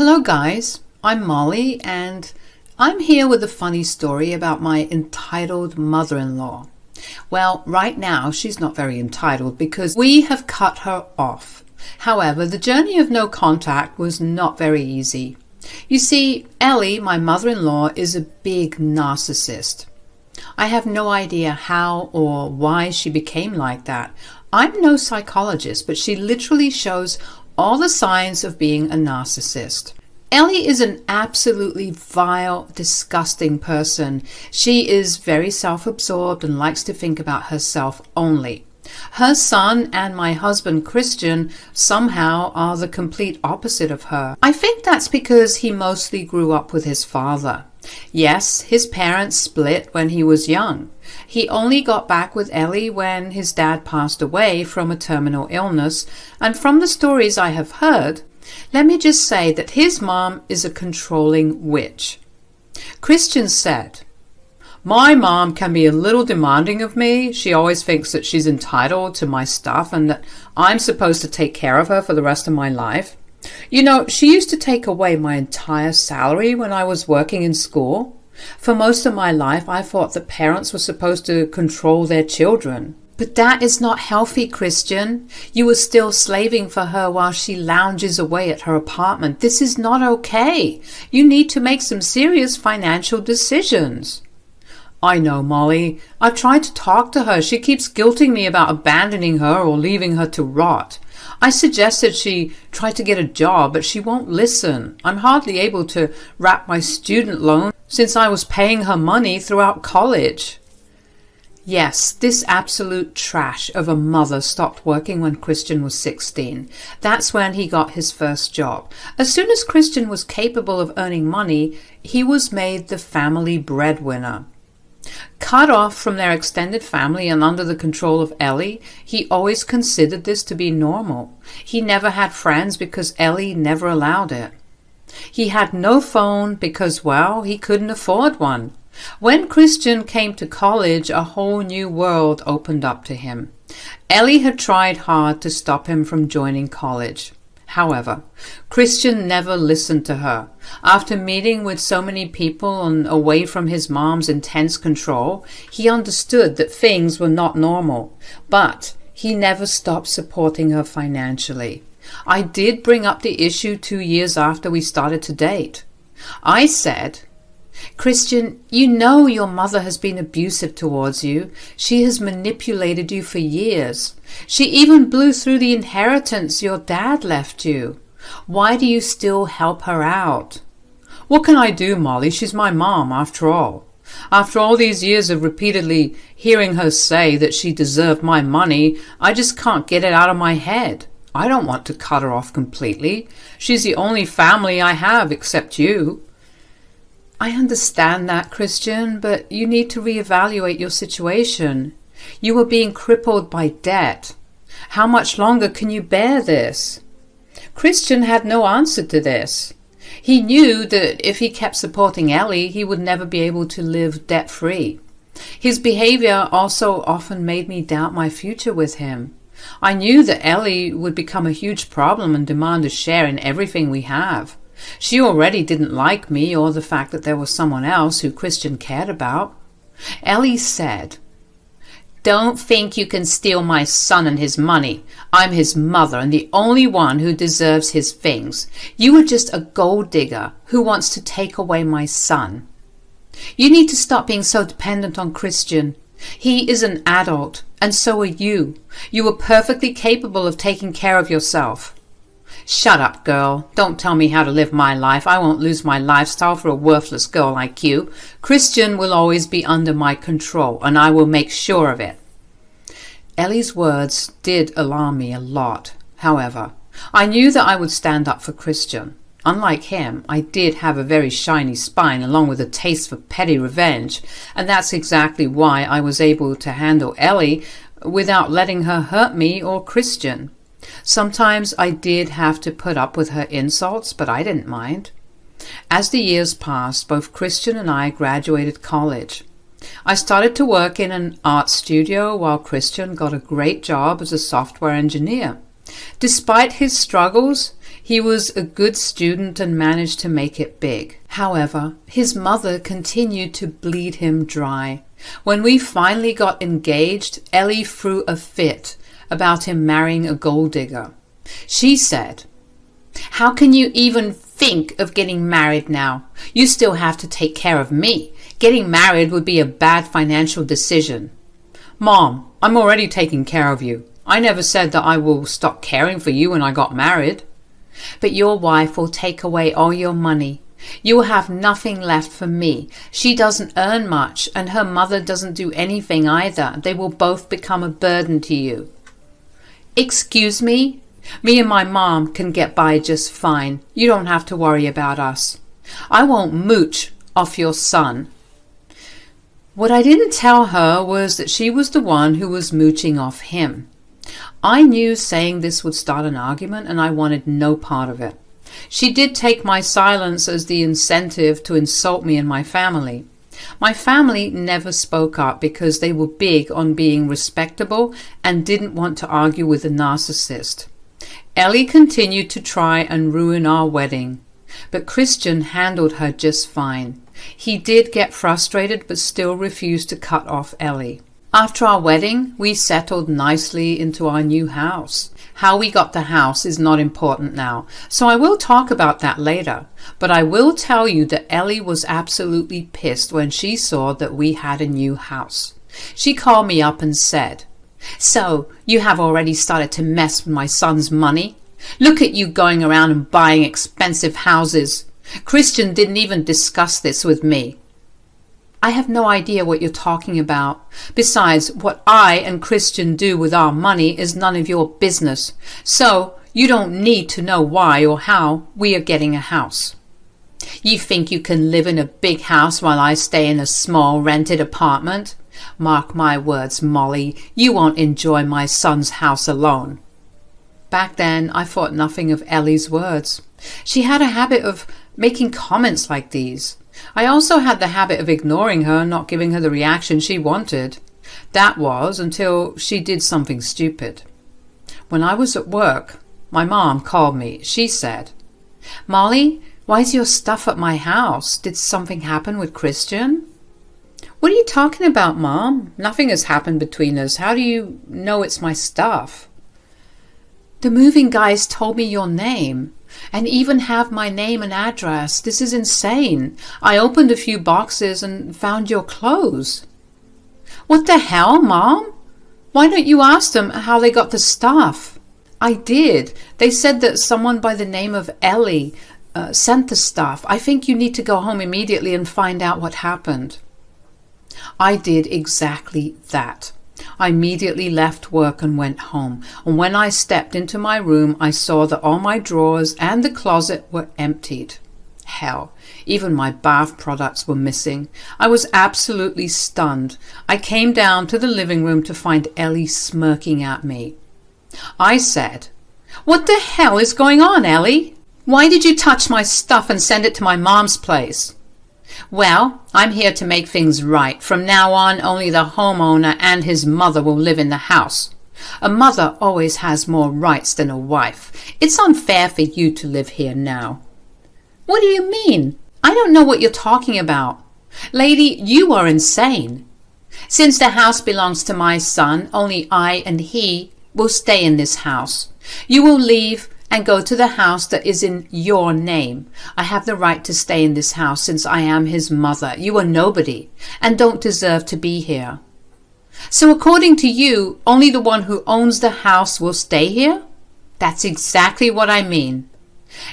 Hello guys, I'm Molly and I'm here with a funny story about my entitled mother-in-law. Well, right now she's not very entitled because we have cut her off. However, the journey of no contact was not very easy. You see, Elle, my mother-in-law, is a big narcissist. I have no idea how or why she became like that. I'm no psychologist, but she literally shows all the signs of being a narcissist. Elle is an absolutely vile, disgusting person. She is very self-absorbed and likes to think about herself only. Her son and my husband Christian somehow are the complete opposite of her. I think that's because he mostly grew up with his father. Yes, his parents split when he was young. He only got back with Elle when his dad passed away from a terminal illness, and from the stories I have heard, let me just say that his mom is a controlling witch. Christian said, "My mom can be a little demanding of me. She always thinks that she's entitled to my stuff and that I'm supposed to take care of her for the rest of my life. You know, she used to take away my entire salary when I was working in school. For most of my life, I thought that parents were supposed to control their children. But that is not healthy, Christian. You are still slaving for her while she lounges away at her apartment. This is not okay. You need to make some serious financial decisions." "I know, Molly. I've tried to talk to her. She keeps guilting me about abandoning her or leaving her to rot. I suggested she try to get a job, but she won't listen. I'm hardly able to wrap my student loan since I was paying her money throughout college." Yes, this absolute trash of a mother stopped working when Christian was 16. That's when he got his first job. As soon as Christian was capable of earning money, he was made the family breadwinner. Cut off from their extended family and under the control of Elle, he always considered this to be normal. He never had friends because Elle never allowed it. He had no phone because, well, he couldn't afford one. When Christian came to college, a whole new world opened up to him. Elle had tried hard to stop him from joining college. However, Christian never listened to her. After meeting with so many people and away from his mom's intense control, he understood that things were not normal. But he never stopped supporting her financially. I did bring up the issue 2 years after we started to date. I said, "Christian, you know your mother has been abusive towards you. She has manipulated you for years. She even blew through the inheritance your dad left you. Why do you still help her out?" "What can I do, Molly? She's my mom, after all. After all these years of repeatedly hearing her say that she deserved my money, I just can't get it out of my head. I don't want to cut her off completely. She's the only family I have except you." "I understand that, Christian, but you need to reevaluate your situation. You are being crippled by debt. How much longer can you bear this?" Christian had no answer to this. He knew that if he kept supporting Elle, he would never be able to live debt-free. His behavior also often made me doubt my future with him. I knew that Elle would become a huge problem and demand a share in everything we have. She already didn't like me or the fact that there was someone else who Christian cared about. Elle said, "Don't think you can steal my son and his money. I'm his mother and the only one who deserves his things. You are just a gold digger who wants to take away my son. You need to stop being so dependent on Christian. He is an adult, and so are you. You are perfectly capable of taking care of yourself." "Shut up, girl. Don't tell me how to live my life. I won't lose my lifestyle for a worthless girl like you. Christian will always be under my control, and I will make sure of it." Elle's words did alarm me a lot. However, I knew that I would stand up for Christian. Unlike him, I did have a very shiny spine along with a taste for petty revenge, and that's exactly why I was able to handle Elle without letting her hurt me or Christian. Sometimes I did have to put up with her insults, but I didn't mind. As the years passed, both Christian and I graduated college. I started to work in an art studio while Christian got a great job as a software engineer. Despite his struggles, He was a good student and managed to make it big. However, his mother continued to bleed him dry. When we finally got engaged, Elle threw a fit about him marrying a gold digger. She said, "How can you even think of getting married now? You still have to take care of me. Getting married would be a bad financial decision." "Mom, I'm already taking care of you. I never said that I will stop caring for you when I got married." "But your wife will take away all your money. You will have nothing left for me. She doesn't earn much, and her mother doesn't do anything either. They will both become a burden to you." "Excuse me? Me and my mom can get by just fine. You don't have to worry about us. I won't mooch off your son." What I didn't tell her was that she was the one who was mooching off him. I knew saying this would start an argument, and I wanted no part of it. She did take my silence as the incentive to insult me and my family. My family never spoke up because they were big on being respectable and didn't want to argue with a narcissist. Elle continued to try and ruin our wedding, but Christian handled her just fine. He did get frustrated but still refused to cut off Elle. After our wedding, we settled nicely into our new house. How we got the house is not important now, so I will talk about that later. But I will tell you that Elle was absolutely pissed when she saw that we had a new house. She called me up and said, "So, you have already started to mess with my son's money? Look at you going around and buying expensive houses. Christian didn't even discuss this with me." "I have no idea what you're talking about. Besides, what I and Christian do with our money is none of your business. So, you don't need to know why or how we are getting a house. You think you can live in a big house while I stay in a small rented apartment? Mark my words, Molly, you won't enjoy my son's house alone." Back then, I thought nothing of Ellie's words. She had a habit of making comments like these. I also had the habit of ignoring her and not giving her the reaction she wanted. That was until she did something stupid. When I was at work, my mom called me. She said, "Molly, why is your stuff at my house? Did something happen with Christian?" "What are you talking about, Mom? Nothing has happened between us. How do you know it's my stuff?" "The moving guys told me your name and even have my name and address. This is insane. I opened a few boxes and found your clothes." "What the hell, Mom? Why don't you ask them how they got the stuff?" "I did. They said that someone by the name of Elle sent the stuff. I think you need to go home immediately and find out what happened." I did exactly that. I immediately left work and went home, and when I stepped into my room, I saw that all my drawers and the closet were emptied. Hell, even my bath products were missing. I was absolutely stunned. I came down to the living room to find Elle smirking at me. I said, "What the hell is going on, Elle? Why did you touch my stuff and send it to my mom's place?" "Well, I'm here to make things right. From now on, only the homeowner and his mother will live in the house. A mother always has more rights than a wife. It's unfair for you to live here now." "What do you mean? I don't know what you're talking about. Lady, you are insane. Since the house belongs to my son, only I and he will stay in this house. You will leave and go to the house that is in your name. I have the right to stay in this house since I am his mother. You are nobody and don't deserve to be here." "So according to you, only the one who owns the house will stay here?" "That's exactly what I mean.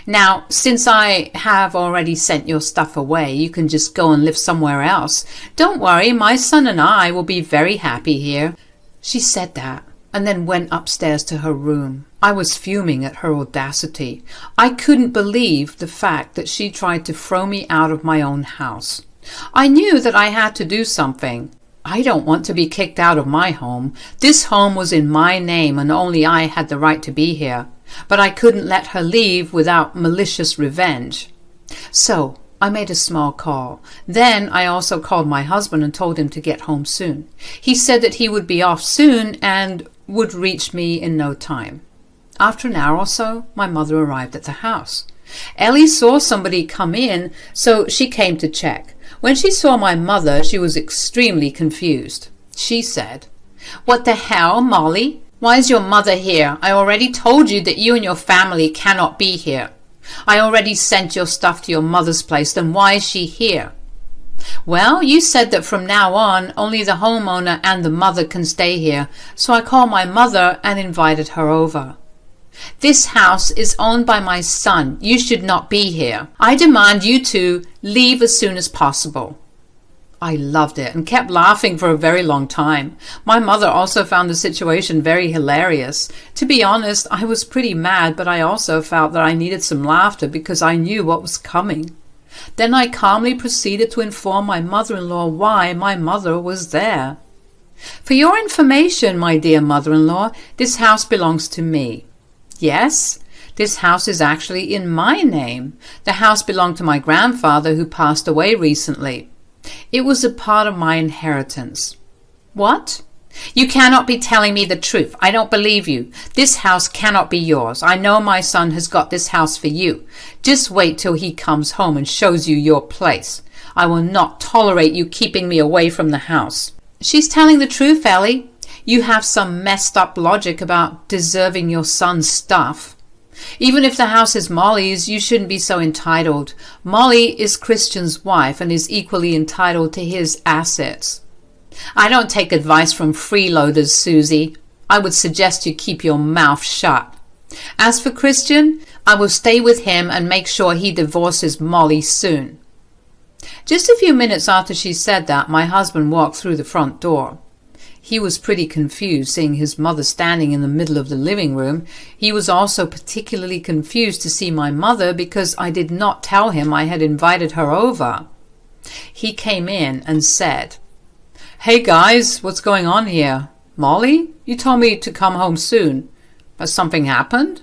Now, since I have already sent your stuff away, you can just go and live somewhere else. Don't worry, my son and I will be very happy here." She said that and then went upstairs to her room. I was fuming at her audacity. I couldn't believe the fact that she tried to throw me out of my own house. I knew that I had to do something. I don't want to be kicked out of my home. This home was in my name and only I had the right to be here. But I couldn't let her leave without malicious revenge. So I made a small call. Then I also called my husband and told him to get home soon. He said that he would be off soon and would reach me in no time. After an hour or so, my mother arrived at the house. Elle saw somebody come in, so she came to check. When she saw my mother, she was extremely confused. She said, "What the hell, Molly? Why is your mother here? I already told you that you and your family cannot be here. I already sent your stuff to your mother's place, then why is she here?" "Well, you said that from now on, only the homeowner and the mother can stay here, so I called my mother and invited her over." "This house is owned by my son. You should not be here. I demand you to leave as soon as possible." I loved it and kept laughing for a very long time. My mother also found the situation very hilarious. To be honest, I was pretty mad, but I also felt that I needed some laughter because I knew what was coming. Then I calmly proceeded to inform my mother-in-law why my mother was there. "For your information, my dear mother-in-law, this house belongs to me." "Yes, this house is actually in my name. The house belonged to my grandfather who passed away recently. It was a part of my inheritance." "What? You cannot be telling me the truth. I don't believe you. This house cannot be yours. I know my son has got this house for you. Just wait till he comes home and shows you your place. I will not tolerate you keeping me away from the house." "She's telling the truth, Elle. You have some messed up logic about deserving your son's stuff. Even if the house is Molly's, you shouldn't be so entitled. Molly is Christian's wife and is equally entitled to his assets." "I don't take advice from freeloaders, Susie. I would suggest you keep your mouth shut. As for Christian, I will stay with him and make sure he divorces Molly soon." Just a few minutes after she said that, my husband walked through the front door. He was pretty confused seeing his mother standing in the middle of the living room. He was also particularly confused to see my mother because I did not tell him I had invited her over. He came in and said, "Hey guys, what's going on here? Molly, you told me to come home soon. Has something happened?"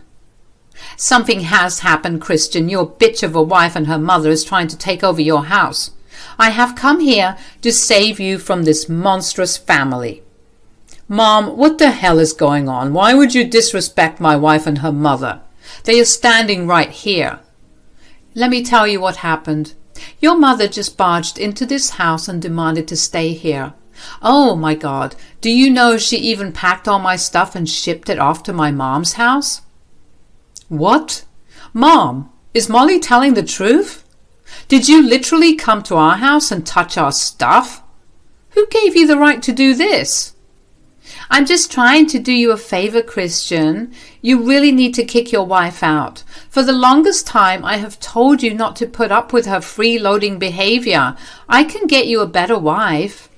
"Something has happened, Christian. Your bitch of a wife and her mother is trying to take over your house. I have come here to save you from this monstrous family." "Mom, what the hell is going on? Why would you disrespect my wife and her mother? They are standing right here." "Let me tell you what happened. Your mother just barged into this house and demanded to stay here. Oh my God, do you know she even packed all my stuff and shipped it off to my mom's house?" "What? Mom, is Molly telling the truth? Did you literally come to our house and touch our stuff? Who gave you the right to do this?" "I'm just trying to do you a favor, Christian. You really need to kick your wife out. For the longest time, I have told you not to put up with her freeloading behavior. I can get you a better wife."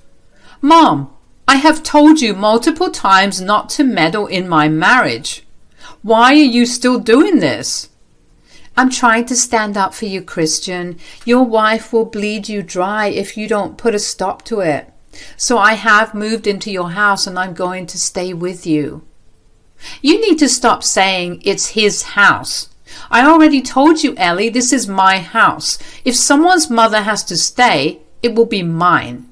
"Mom, I have told you multiple times not to meddle in my marriage. Why are you still doing this?" "I'm trying to stand up for you, Christian. Your wife will bleed you dry if you don't put a stop to it. So I have moved into your house and I'm going to stay with you." "You need to stop saying it's his house. I already told you, Elle, this is my house. If someone's mother has to stay, it will be mine."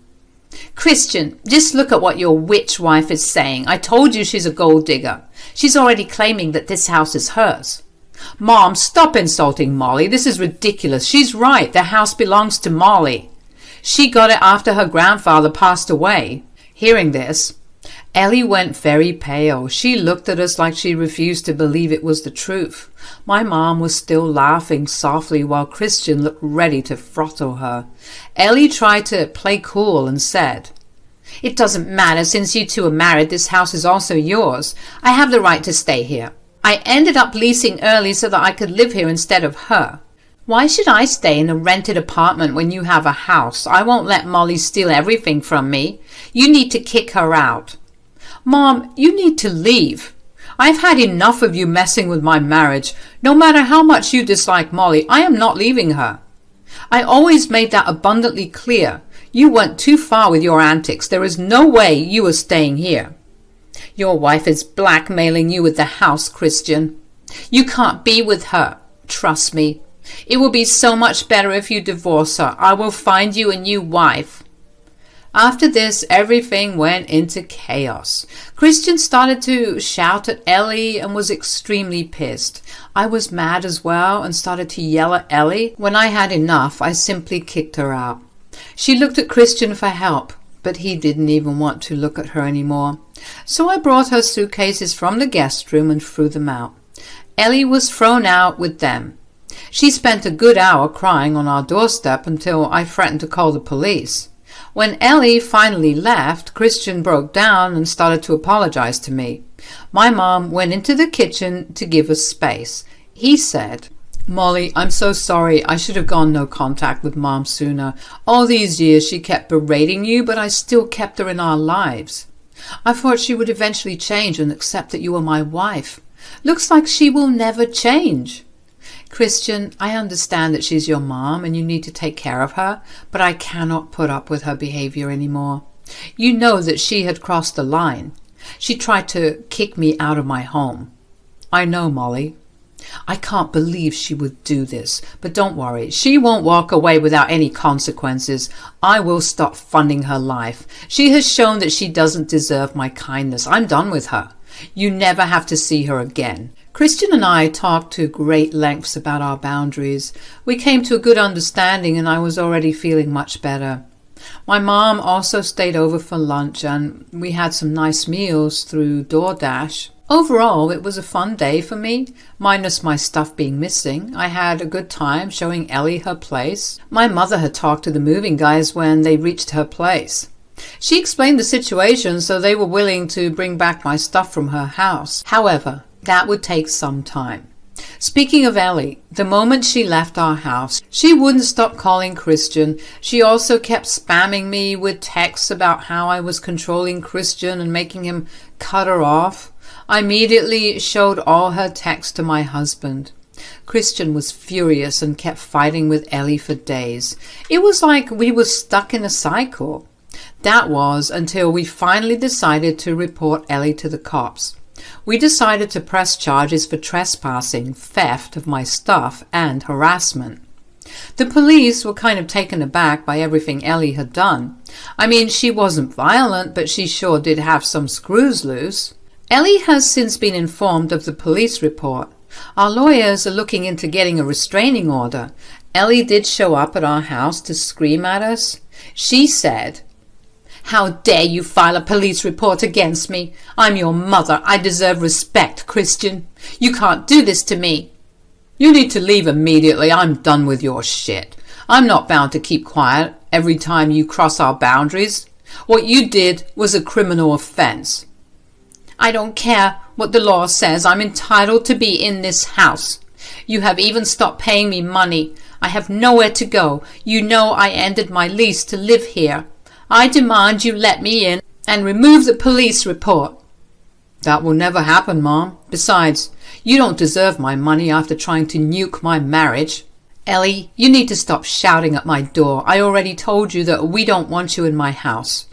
"Christian, just look at what your witch wife is saying. I told you she's a gold digger. She's already claiming that this house is hers." "Mom, stop insulting Molly. This is ridiculous. She's right. The house belongs to Molly. She got it after her grandfather passed away." Hearing this, Elle went very pale. She looked at us like she refused to believe it was the truth. My mom was still laughing softly while Christian looked ready to throttle her. Elle tried to play cool and said, "It doesn't matter. Since you two are married, this house is also yours. I have the right to stay here. I ended up leasing early so that I could live here instead of her. Why should I stay in a rented apartment when you have a house? I won't let Molly steal everything from me. You need to kick her out." "Mom, you need to leave. I've had enough of you messing with my marriage. No matter how much you dislike Molly, I am not leaving her. I always made that abundantly clear. You went too far with your antics. There is no way you are staying here. Your wife is blackmailing you with the house, Christian. You can't be with her. Trust me. It will be so much better if you divorce her. I will find you a new wife." After this, everything went into chaos. Christian started to shout at Ellie and was extremely pissed. I was mad as well and started to yell at Ellie. When I had enough, I simply kicked her out. She looked at Christian for help, but he didn't even want to look at her anymore. So I brought her suitcases from the guest room and threw them out. Ellie was thrown out with them. She spent a good hour crying on our doorstep until I threatened to call the police. When Ellie finally left, Christian broke down and started to apologize to me. My mom went into the kitchen to give us space. He said, "Molly, I'm so sorry. I should have gone no contact with Mom sooner. All these years she kept berating you, but I still kept her in our lives. I thought she would eventually change and accept that you were my wife. Looks like she will never change. Christian, I understand that she's your mom and you need to take care of her, but I cannot put up with her behavior anymore. You know that she had crossed the line. She tried to kick me out of my home." "I know, Molly. I can't believe she would do this, but don't worry. She won't walk away without any consequences. I will stop funding her life. She has shown that she doesn't deserve my kindness. I'm done with her. You never have to see her again." Christian and I talked to great lengths about our boundaries. We came to a good understanding and I was already feeling much better. My mom also stayed over for lunch and we had some nice meals through DoorDash. Overall, it was a fun day for me, minus my stuff being missing. I had a good time showing Ellie her place. My mother had talked to the moving guys when they reached her place. She explained the situation, so they were willing to bring back my stuff from her house. However, that would take some time. Speaking of Ellie, the moment she left our house, she wouldn't stop calling Christian. She also kept spamming me with texts about how I was controlling Christian and making him cut her off. I immediately showed all her texts to my husband. Christian was furious and kept fighting with Ellie for days. It was like we were stuck in a cycle. That was until we finally decided to report Ellie to the cops. We decided to press charges for trespassing, theft of my stuff, and harassment. The police were kind of taken aback by everything Ellie had done. I mean, she wasn't violent, but she sure did have some screws loose. Ellie has since been informed of the police report. Our lawyers are looking into getting a restraining order. Ellie did show up at our house to scream at us. She said, "How dare you file a police report against me? I'm your mother. I deserve respect, Christian. You can't do this to me. You need to leave immediately. I'm done with your shit. I'm not bound to keep quiet every time you cross our boundaries. What you did was a criminal offense." "I don't care what the law says. I'm entitled to be in this house. You have even stopped paying me money. I have nowhere to go. You know I ended my lease to live here. I demand you let me in and remove the police report." "That will never happen, Mom. Besides, you don't deserve my money after trying to nuke my marriage." "Ellie, you need to stop shouting at my door. I already told you that we don't want you in my house.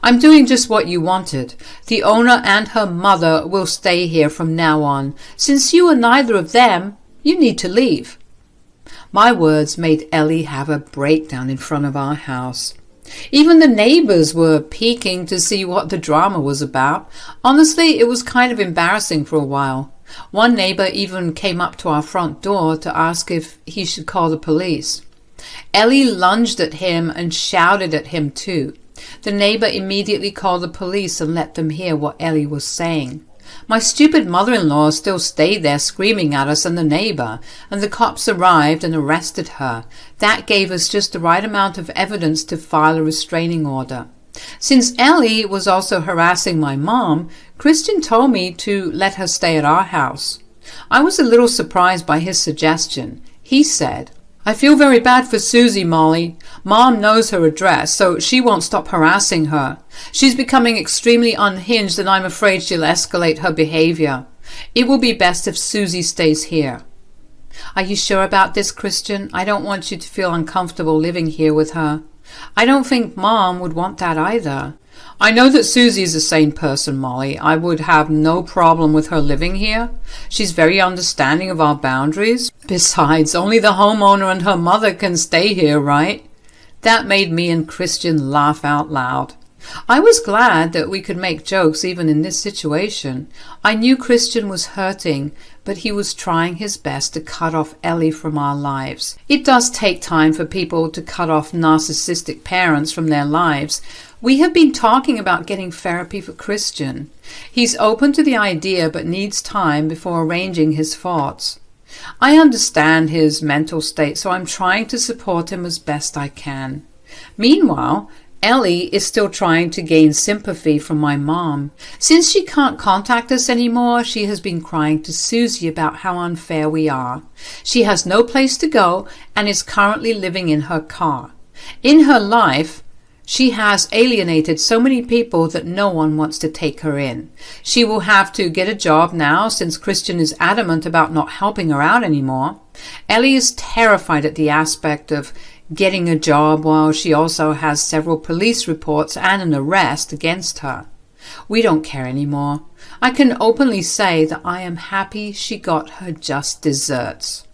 I'm doing just what you wanted. The owner and her mother will stay here from now on. Since you are neither of them, you need to leave." My words made Ellie have a breakdown in front of our house. Even the neighbors were peeking to see what the drama was about. Honestly, it was kind of embarrassing for a while. One neighbor even came up to our front door to ask if he should call the police. Ellie lunged at him and shouted at him too. The neighbor immediately called the police and let them hear what Ellie was saying. My stupid mother-in-law still stayed there screaming at us and the neighbor, and the cops arrived and arrested her. That gave us just the right amount of evidence to file a restraining order. Since Ellie was also harassing my mom, Christian told me to let her stay at our house. I was a little surprised by his suggestion. He said, "I feel very bad for Susie, Molly. Mom knows her address, so she won't stop harassing her. She's becoming extremely unhinged and I'm afraid she'll escalate her behavior. It will be best if Susie stays here." "Are you sure about this, Christian? I don't want you to feel uncomfortable living here with her. I don't think Mom would want that either." "I know that Susie is a sane person, Molly. I would have no problem with her living here. She's very understanding of our boundaries. Besides, only the homeowner and her mother can stay here, right? That made me and Christian laugh out loud. I was glad that we could make jokes even in this situation. I knew Christian was hurting, but he was trying his best to cut off Elle from our lives. It does take time for people to cut off narcissistic parents from their lives. We have been talking about getting therapy for Christian. He's open to the idea but needs time before arranging his thoughts. I understand his mental state, so I'm trying to support him as best I can. Meanwhile, Elle is still trying to gain sympathy from my mom. Since she can't contact us anymore, she has been crying to Susie about how unfair we are. She has no place to go and is currently living in her car. In her life, she has alienated so many people that no one wants to take her in. She will have to get a job now since Christian is adamant about not helping her out anymore. Elle is terrified at the aspect of getting a job while she also has several police reports and an arrest against her. We don't care anymore. I can openly say that I am happy she got her just desserts.